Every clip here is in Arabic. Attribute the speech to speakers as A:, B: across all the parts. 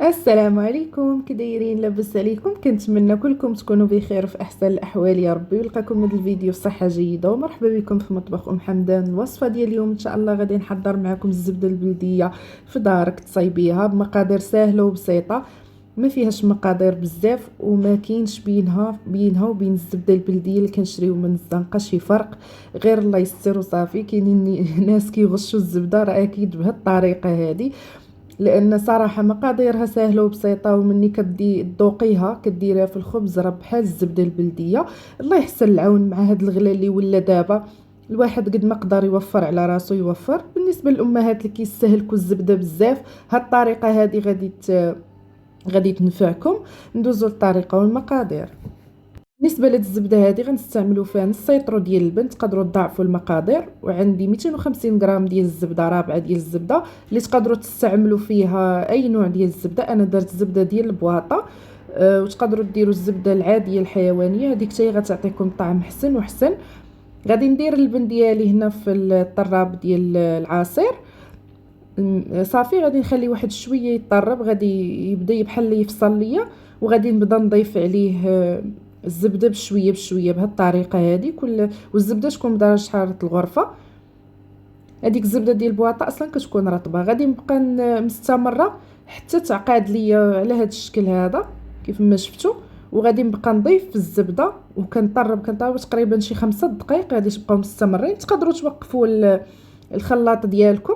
A: السلام عليكم، كي دايرين؟ لاباس عليكم؟ كنتمنى كلكم تكونوا بخير في احسن الاحوال يا ربي، ويلقاكم هذا الفيديو بصحه جيده. ومرحبا بكم في مطبخ ام حمدان. الوصفه ديال اليوم ان شاء الله غادي نحضر معكم الزبده البلديه في دارك تصايبيها بمقادير سهله وبسيطه، ما فيهاش مقادير بزاف، وما كاينش بينها وبين الزبده البلديه اللي كنشريو من الزنقه شي فرق، غير الله يستر وصافي. كاينين ناس كيغشوا الزبده، راه اكيد بهذه الطريقه هذه، لان صراحه مقاديرها سهله وبسيطه، ومني كدي تذوقيها كديريها في الخبز راه بحال الزبده البلديه. الله يحسن العون مع هذا الغلا اللي ولا دابا، الواحد قد ما قدر يوفر على راسو يوفر. بالنسبه للامهات اللي كيستهلكوا الزبده بزاف، هاد الطريقه هذه غادي تنفعكم. ندوزو للطريقه والمقادير. بالنسبه للزبده هذه غنستعملوا فيها نص لتر ديال اللبن، تقدروا تضاعفوا المقادير. وعندي 250 غرام ديال الزبده رابعه ديال الزبده، اللي تقدروا تستعملوا فيها اي نوع ديال الزبده. انا درت زبده ديال البواطه، وتقدروا ديروا الزبده العاديه الحيوانيه، هذيك حتى هي غتعطيكم طعم حسن وحسن. غادي ندير اللبن ديالي هنا في الطراب ديال العصير. صافي غادي نخلي واحد شويه يطرب، غادي يبدا بحال اللي يفصل ليا، وغادي نبدا نضيف عليه الزبده بشويه بشويه بهذه الطريقه هذه. والزبده تكون بدرجه حراره الغرفه. هذيك الزبده ديال البواطه اصلا كتكون رطبه. غادي نبقى مستمره حتى تعقاد ليا على هذا الشكل هذا كيف ما شفتوا. وغادي نبقى نضيف في الزبده وكنطرب تقريبا شي 5 دقائق. غادي تبقاو مستمرين. تقدروا توقفوا الخلاط ديالكم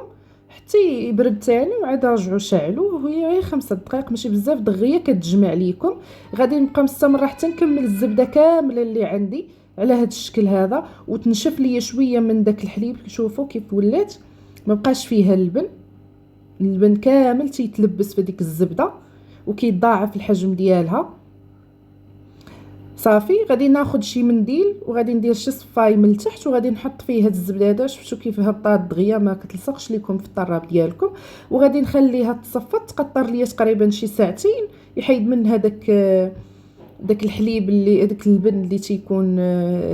A: حتى يبرد تاني، وعاد رجعوا شعلوه. هي غير 5 دقائق، ماشي بزاف دغيا كتجمع ليكم. غادي نبقى مستمره حتى نكمل الزبده كامله اللي عندي على هذا الشكل هذا، وتنشف ليا شويه من داك الحليب. شوفوا كيف ولات، ما بقاش فيها اللبن كامل تيتلبس في ديك الزبده وكيتضاعف الحجم ديالها. صافي غادي ناخذ شي منديل وغادي ندير شي صفاي من التحت، وغادي نحط فيه هاد الزبده هذا. شفتوا كيف هبطات دغيا ما كتلصقش لكم في الطراب ديالكم. وغادي نخليها تصفى تقطر ليا تقريبا شي ساعتين، يحيد من هذاك داك الحليب اللي داك اللبن اللي تيكون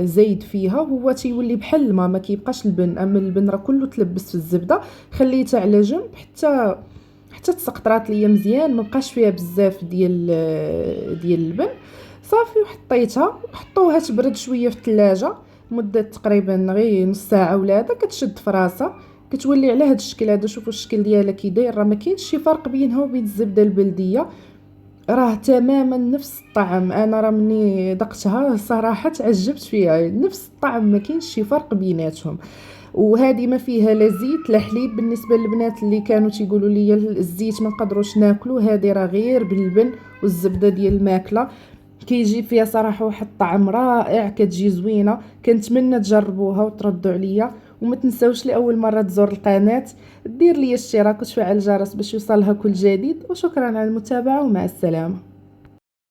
A: زايد فيها، هو تيولي بحال الماء، ما كيبقاش اللبن. اما اللبن راه كله تلبس في الزبده. خليتها على جنب حتى تسقطرات ليا مزيان، ما بقاش فيها بزاف ديال اللبن. صافي وحطيتها، حطوها تبرد شويه في الثلاجه مده تقريبا غير نص ساعه ولا هذا. كتشد في راسها كتولي على هذا الشكل هذا. شوفوا الشكل ديالها كي داير، راه ما كاينش شي فرق بينها وبين الزبده البلديه، راه تماما نفس الطعم. انا راه مني ذقتها صراحه تعجبت فيها، نفس الطعم، ما كاينش شي فرق بيناتهم. وهذه ما فيها لا زيت لا حليب. بالنسبه للبنات اللي كانوا تيقولوا لي الزيت ما نقدروش ناكلو، هذه راه غير باللبن والزبده ديال الماكله. كيجي فيها صراحه واحد الطعم رائع، كتجي زوينه. كنتمنى تجربوها وتردوا عليا. وما تنساوش لاول مره تزور القناه دير لي اشتراك وتفعل الجرس باش يوصلها كل جديد. وشكرا على المتابعه، ومع السلامه.